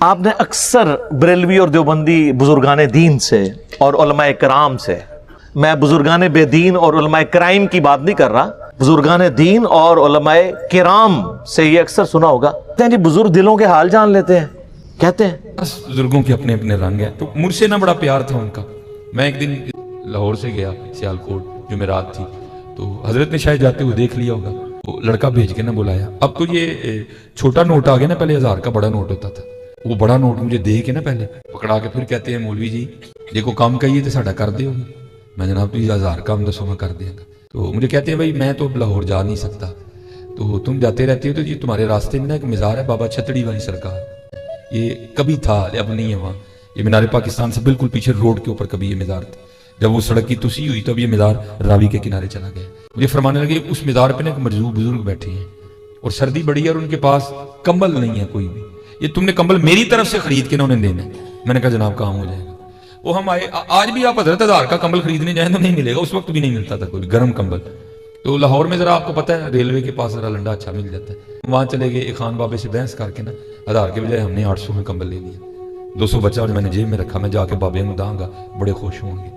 آپ نے اکثر بریلوی اور دیوبندی بزرگان دین سے اور علماء کرام سے، میں بزرگان بے دین اور علماء کرائم کی بات نہیں کر رہا، بزرگان دین اور علماء کرام سے یہ اکثر سنا ہوگا، کہتے ہیں جی بزرگ دلوں کے حال جان لیتے ہیں، کہتے ہیں بزرگوں کے اپنے اپنے رنگ ہیں۔ تو مجھ سے نہ بڑا پیار تھا ان کا۔ میں ایک دن لاہور سے گیا سیالکوٹ، جمعرات تھی، تو حضرت نے شاید جاتے ہوئے دیکھ لیا ہوگا، وہ لڑکا بھیج کے نہ بلایا۔ اب تو یہ چھوٹا نوٹ آ گیا نا، پہلے 1000 کا بڑا نوٹ ہوتا تھا، وہ بڑا نوٹ مجھے دے کے نا پہلے پکڑا کے پھر کہتے ہیں مولوی جی دیکھو کام کہیے تو ساڈا کر دے ہوگی۔ میں جناب تو 1000 کام دسو میں کر دیا گا۔ تو مجھے کہتے ہیں بھائی میں تو لاہور جا نہیں سکتا، تو تم جاتے رہتے ہو، تو جی تمہارے راستے میں نا ایک مزار ہے بابا چھتڑی والی سرکار، یہ کبھی تھا اب نہیں ہے وہاں، یہ مینار پاکستان سے بالکل پیچھے روڈ کے اوپر کبھی یہ مزار تھا۔ جب وہ سڑک کی توسیع ہوئی تو اب یہ مزار راوی کے کنارے چلا گیا۔ مجھے فرمانے لگے اس مزار پہ نا ایک مجذوب بزرگ بیٹھے ہیں اور سردی بڑی ہے اور ان کے پاس کمبل نہیں ہے کوئی بھی، یہ تم نے کمبل میری طرف سے خرید کے نہ انہیں دینا ہے۔ میں نے کہا جناب کام ہو جائے گا۔ وہ ہم آئے، آج بھی آپ حضرت 1000 کا کمبل خریدنے جائیں تو نہیں ملے گا، اس وقت بھی نہیں ملتا تھا کوئی گرم کمبل۔ تو لاہور میں ذرا آپ کو پتہ ہے ریلوے کے پاس ذرا لنڈا اچھا مل جاتا ہے، وہاں چلے گئے، ایک خان بابے سے بحث کر کے نا 1000 کے بجائے ہم نے 800 میں کمبل لے لیا، 200 بچا اور میں نے جیب میں رکھا، میں جا کے بابے کو داں گا، بڑے خوش ہوں گے۔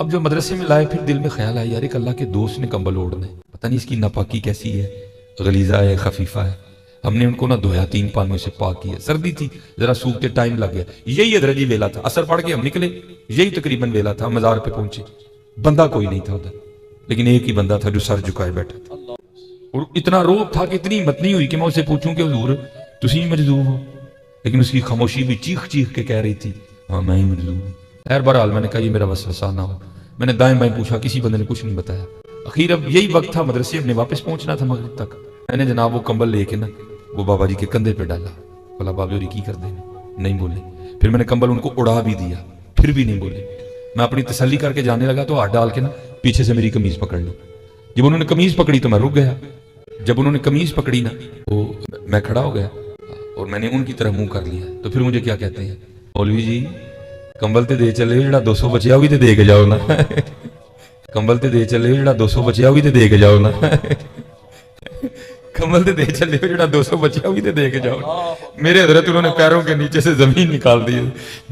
اب جو مدرسے میں لائے پھر دل میں خیال آیا یار ایک اللہ کے دوست نے کمبل اوڑھنا ہے، پتہ نہیں اس کی ناپاکی کیسی ہے، غلیظہ ہے خفیفہ ہے۔ ہم نے ان کو نہ دھویا، 3 پانیوں سے پاک کیا، سردی تھی ذرا سوکھتے ٹائم لگ گیا، یہی ادرجی ویلا تھا، اثر پڑ کے ہم نکلے، یہی تقریباً ویلا تھا، مزار پہ پہنچے، بندہ کوئی نہیں تھا ادھر، لیکن ایک ہی بندہ تھا جو سر جھکائے بیٹھا تھا، اور اتنا روب تھا کہ اتنی ہمت نہیں ہوئی کہ میں اسے پوچھوں کہ حضور تسی مجذوب ہو، لیکن اس کی خاموشی بھی چیخ چیخ کے کہہ رہی تھی ہاں میں ہی مجذوب ہوں۔ خیر بہرحال میں نے کہا یہ میرا وسوسہ نہ ہو، میں نے دائیں بائیں پوچھا، کسی بندے نے کچھ نہیں بتایا۔ اخیر اب یہی وقت تھا، مدرسے اپنے واپس پہنچنا تھا مغرب تک، میں نے جناب وہ کمبل لے کے نا وہ بابا جی کے کندھے پہ ڈالا، بولا بابا جی کی کر دیں، نہیں بولے۔ پھر میں نے کمبل ان کو اڑا بھی دیا، پھر بھی نہیں بولے۔ میں اپنی تسلی کر کے جانے لگا تو ہاتھ ڈال کے نا پیچھے سے میری قمیض پکڑ لی۔ جب انہوں نے قمیض پکڑی تو میں رک گیا، جب انہوں نے قمیض پکڑی نا وہ میں کھڑا ہو گیا اور میں نے ان کی طرف منہ کر لیا۔ تو پھر مجھے کیا کہتے ہیں مولوی جی کمبل تے دے چلے جڑا 200 بچیا ہوئی تے دے کے جاؤ نا، کمبل تے دے چلے جڑا 200 بچیا ہوئی تے دے کے جاؤ نا، کمبل تے دے چلے جڑا 200 بچیا ہوئی تے دے کے جاؤ۔ میرے حضرت انہوں نے پیروں کے نیچے سے زمین نکال دی،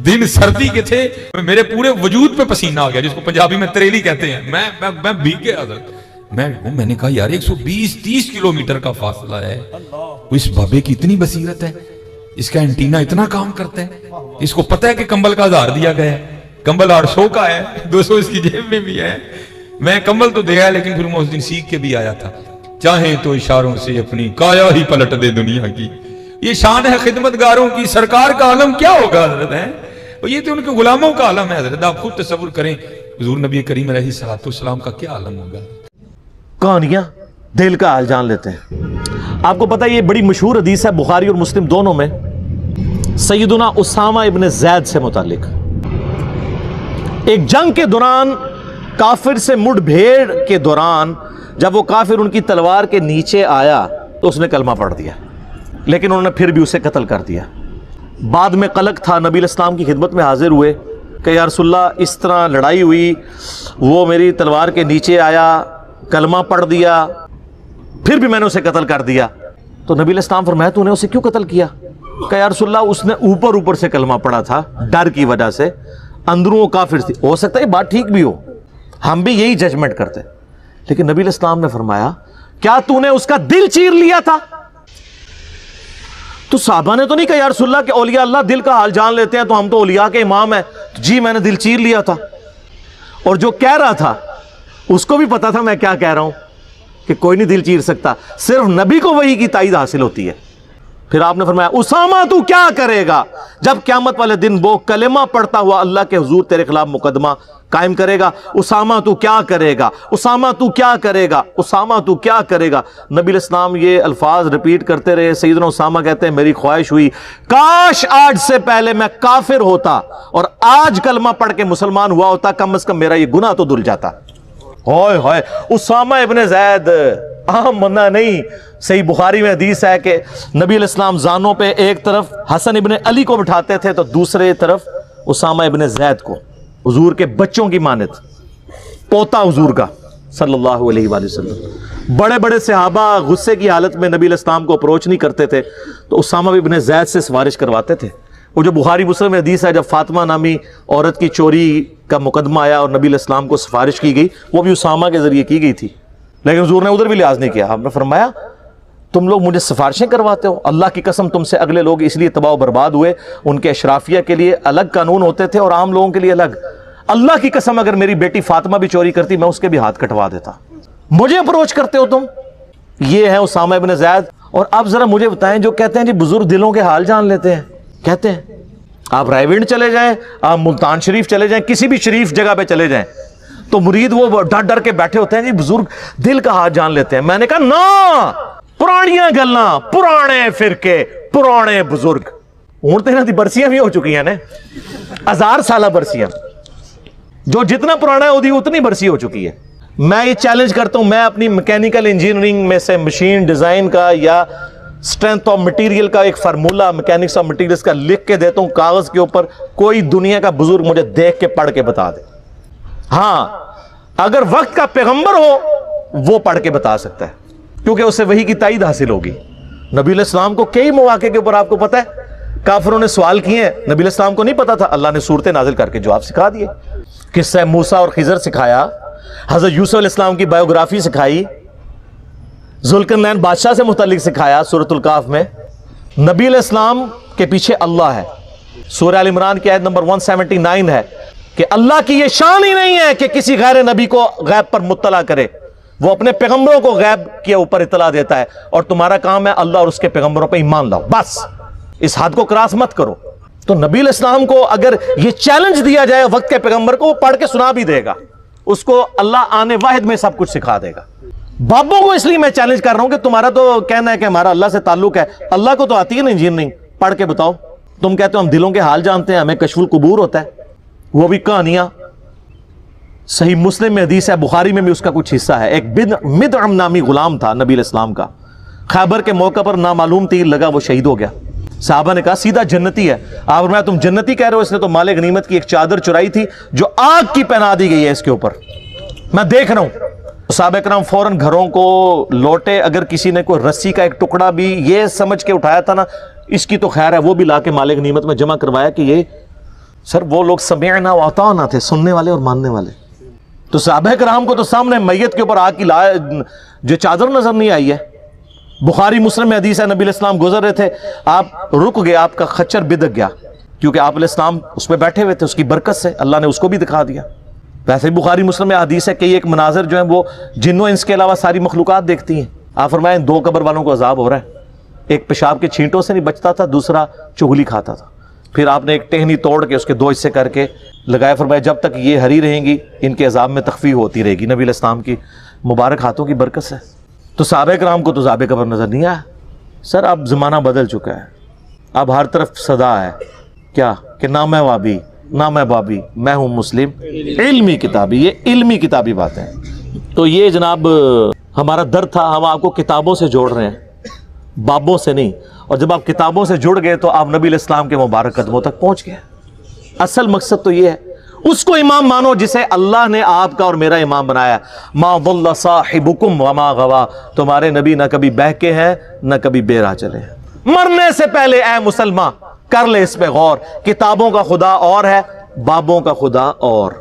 دن سردی کے تھے، میرے پورے وجود پہ پسینہ آ گیا، جس کو پنجابی میں تریلی کہتے ہیں، میں بھیگ گیا حضرت۔ میں نے کہا یار 120-30 کلومیٹر کا فاصلہ ہے، اس بابے کی اتنی بصیرت ہے، اس کا اینٹینا اتنا کام کرتا ہے، اس کو پتہ ہے کہ کمبل کا 1000 دیا گیا ہے، کمبل 800 کا ہے، 200 اس کی جیب میں بھی ہے۔ میں کمبل تو دیا لیکن پھر میں اس دن سیکھ کے بھی آیا تھا، چاہیں تو اشاروں سے اپنی کایا ہی پلٹ دے دنیا کی، یہ شان ہے خدمتگاروں کی، سرکار کا عالم کیا ہوگا حضرت ہے، یہ تو ان کے غلاموں کا عالم ہے حضرت۔ آپ خود تصور کریں حضور نبی کریم علیہ الصلوۃ والسلام کا کیا عالم ہوگا۔ کہانیاں دل کا حال جان لیتے ہیں۔ آپ کو پتہ یہ بڑی مشہور حدیث ہے بخاری اور مسلم دونوں میں، سیدنا اسامہ ابن زید سے متعلق۔ ایک جنگ کے دوران کافر سے مڑ بھیڑ کے دوران جب وہ کافر ان کی تلوار کے نیچے آیا تو اس نے کلمہ پڑھ دیا، لیکن انہوں نے پھر بھی اسے قتل کر دیا۔ بعد میں قلق تھا، نبی الاسلام کی خدمت میں حاضر ہوئے کہ یا رسول اللہ اس طرح لڑائی ہوئی، وہ میری تلوار کے نیچے آیا، کلمہ پڑھ دیا، پھر بھی میں نے اسے قتل کر دیا۔ تو نبی الاسلام فرمایا تو نے اسے کیوں قتل کیا؟ کہ یا رسول اللہ اس نے اوپر سے کلمہ پڑھا تھا ڈر کی وجہ سے، اندروں وہ کافر تھی، ہو سکتا ہے یہ بات ٹھیک بھی ہو، ہم بھی یہی ججمنٹ کرتے، لیکن نبی الاسلام نے فرمایا کیا تو نے اس کا دل چیر لیا تھا؟ تو صحابہ نے تو نہیں کہا یا رسول اللہ کہ اولیاء اللہ دل کا حال جان لیتے ہیں تو ہم تو اولیاء کے امام ہیں، جی میں نے دل چیر لیا تھا۔ اور جو کہہ رہا تھا اس کو بھی پتا تھا میں کیا کہہ رہا ہوں، کہ کوئی نہیں دل چیر سکتا، صرف نبی کو وحی کی تائید حاصل ہوتی ہے۔ پھر آپ نے فرمایا اسامہ تو کیا کرے گا جب قیامت والے دن وہ کلمہ پڑھتا ہوا اللہ کے حضور تیرے خلاف مقدمہ قائم کرے گا؟ اسامہ تو کیا کرے گا، اسامہ تو کیا کرے گا، اسامہ تو کیا کرے گا۔ نبی الاسلام یہ الفاظ ریپیٹ کرتے رہے۔ سیدنا اسامہ کہتے ہیں میری خواہش ہوئی کاش آج سے پہلے میں کافر ہوتا اور آج کلمہ پڑھ کے مسلمان ہوا ہوتا، کم از کم میرا یہ گناہ تو دھل جاتا۔ ہوئے ہوئے، اسامہ ابن زید عام بندہ نہیں۔ صحیح بخاری میں حدیث ہے کہ نبی علیہ السلام زانوں پہ ایک طرف حسن ابن علی کو بٹھاتے تھے تو دوسرے طرف اسامہ ابن زید کو، حضور کے بچوں کی مانت، پوتا حضور کا صلی اللہ علیہ وآلہ وسلم۔ بڑے بڑے صحابہ غصے کی حالت میں نبی علیہ السلام کو اپروچ نہیں کرتے تھے تو اسامہ ابن زید سے سفارش کرواتے تھے، وہ جو بخاری مسلم میں حدیث ہے، جب فاطمہ نامی عورت کی چوری کا مقدمہ آیا اور نبی علیہ السلام کو سفارش کی گئی، وہ بھی اسامہ کے ذریعے کی گئی تھی، لیکن حضور نے ادھر بھی لحاظ نہیں کیا. آپ نے فرمایا تم لوگ مجھے سفارشیں کرواتے ہو، اللہ کی قسم تم سے اگلے لوگ اس لیے تباہ و برباد ہوئے، ان کے اشرافیہ کے لیے الگ قانون ہوتے تھے اور عام لوگوں کے لیے الگ. اللہ کی قسم اگر میری بیٹی فاطمہ بھی چوری کرتی میں اس کے بھی ہاتھ کٹوا دیتا. مجھے اپروچ کرتے ہو تم. یہ ہے اسامہ ابن زید. اور اب ذرا مجھے بتائیں، جو کہتے ہیں جی بزرگ دلوں کے حال جان لیتے ہیں، کہتے ہیں آپ رائے ونڈ چلے جائیں، آپ ملتان شریف چلے جائیں، کسی بھی شریف جگہ پہ چلے جائیں تو مرید وہ ڈر ڈر کے بیٹھے ہوتے ہیں جی بزرگ دل کا حال جان لیتے ہیں. میں نے کہا نا، پرانیاں گلاں، پرانے فرقے، پرانے بزرگ. اونٹتے نا دی برسیاں بھی ہو چکی ہیں نا، 1000 سالہ برسیاں. جو جتنا پرانا ہے وہ اتنی برسی ہو چکی ہے. میں یہ چیلنج کرتا ہوں، میں اپنی میکینیکل انجینئرنگ میں سے مشین ڈیزائن کا یا اسٹرینتھ آف مٹیریل کا ایک فارمولا میکینکس آف مٹیریلز کا لکھ کے دیتا ہوں کاغذ کے اوپر. کوئی دنیا کا بزرگ مجھے دیکھ کے پڑھ کے بتا دے. ہاں اگر وقت کا پیغمبر ہو وہ پڑھ کے بتا سکتا ہے، کیونکہ اسے وحی کی تائید حاصل ہوگی. نبی علیہ السلام کو کئی مواقع کے اوپر آپ کو پتہ ہے کافروں نے سوال کیے ہیں، نبی علیہ السلام کو نہیں پتا تھا، اللہ نے صورتیں نازل کر کے جواب سکھا دیے. قصہ موسیٰ اور خضر سکھایا، حضرت یوسف علیہ السلام کی بایوگرافی سکھائی، ذوالقرنین بادشاہ سے متعلق سکھایا سورۃ الکہف میں. نبی علیہ السلام کے پیچھے اللہ ہے. سورہ ال عمران کی آیت نمبر 179 ہے کہ اللہ کی یہ شان ہی نہیں ہے کہ کسی غیر نبی کو غیب پر مطلع کرے، وہ اپنے پیغمبروں کو غیب کے اوپر اطلاع دیتا ہے، اور تمہارا کام ہے اللہ اور اس کے پیغمبروں پہ ایمان لاؤ، بس اس حد کو کراس مت کرو. تو نبی علیہ السلام کو اگر یہ چیلنج دیا جائے وقت کے پیغمبر کو، وہ پڑھ کے سنا بھی دے گا، اس کو اللہ آنے واحد میں سب کچھ سکھا دے گا. بابوں کو اس لیے میں چیلنج کر رہا ہوں کہ تمہارا تو کہنا ہے کہ ہمارا اللہ سے تعلق ہے، اللہ کو تو آتی ہے نا انجینئرنگ، پڑھ کے بتاؤ. تم کہتے ہو ہم دلوں کے حال جانتے ہیں، ہمیں کشف القبور ہوتا ہے، وہ بھی کہانیاں. صحیح مسلم میں حدیث ہے، بخاری میں بھی اس کا کچھ حصہ ہے. ایک مدعم نامی غلام تھا نبی علیہ السلام کا، خیبر کے موقع پر نامعلوم تیر لگا، وہ شہید ہو گیا. صحابہ نے کہا سیدھا جنتی ہے. آپ فرمایا تم جنتی کہہ رہے ہو، اس نے تو مال غنیمت کی ایک چادر چرائی تھی جو آگ کی پہنا دی گئی ہے اس کے اوپر، میں دیکھ رہا ہوں. صحابہ کرام فوراً گھروں کو لوٹے. اگر کسی نے کوئی رسی کا ایک ٹکڑا بھی یہ سمجھ کے اٹھایا تھا نا اس کی تو خیر ہے، وہ بھی لا کے مال غنیمت میں جمع کروایا کہ یہ سر وہ لوگ سمعنا و اطعنا تھے، سننے والے اور ماننے والے. تو صحابہ کرام کو تو سامنے میت کے اوپر آگ کی جو چادر نظر نہیں آئی ہے. بخاری مسلم میں حدیث ہے، نبی علیہ السلام گزر رہے تھے، آپ رک گئے، آپ کا خچر بدک گیا، کیونکہ آپ علیہ السلام اس پہ بیٹھے ہوئے تھے، اس کی برکت سے اللہ نے اس کو بھی دکھا دیا. ویسے ہی بخاری مسلم میں حدیث ہے کہ یہ ایک مناظر جو ہیں وہ جنوں انس کے علاوہ ساری مخلوقات دیکھتی ہیں. آپ فرمائیں 2 قبر والوں کو عذاب ہو رہا ہے، ایک پیشاب کے چھینٹوں سے نہیں بچتا تھا، دوسرا چغلی کھاتا تھا. پھر آپ نے ایک ٹہنی توڑ کے اس کے 2 حصے کر کے لگایا، فرمایا جب تک یہ ہری رہیں گی ان کے عذاب میں تخفیف ہوتی رہے گی، نبی علیہ السلام کی مبارک ہاتھوں کی برکت سے. تو صحابہ کرام کو تو عذاب قبر نظر نہیں آیا. سر اب زمانہ بدل چکا ہے، اب ہر طرف صدا ہے کیا کہ نہ میں وابی نہ میں بابی، میں ہوں مسلم علمی کتابی. یہ علمی کتابی باتیں. تو یہ جناب ہمارا درد تھا، ہم آپ کو کتابوں سے جوڑ رہے ہیں، بابوں سے نہیں. اور جب آپ کتابوں سے جڑ گئے تو آپ نبی علیہ السلام کے مبارک قدموں تک پہنچ گئے. اصل مقصد تو یہ ہے، اس کو امام مانو جسے اللہ نے آپ کا اور میرا امام بنایا. ما ضل صاحبکم وما غوا، تمہارے نبی نہ کبھی بہکے ہیں نہ کبھی بے راہ چلے ہیں. مرنے سے پہلے اے مسلمان کر لے اس پہ غور، کتابوں کا خدا اور ہے، بابوں کا خدا اور.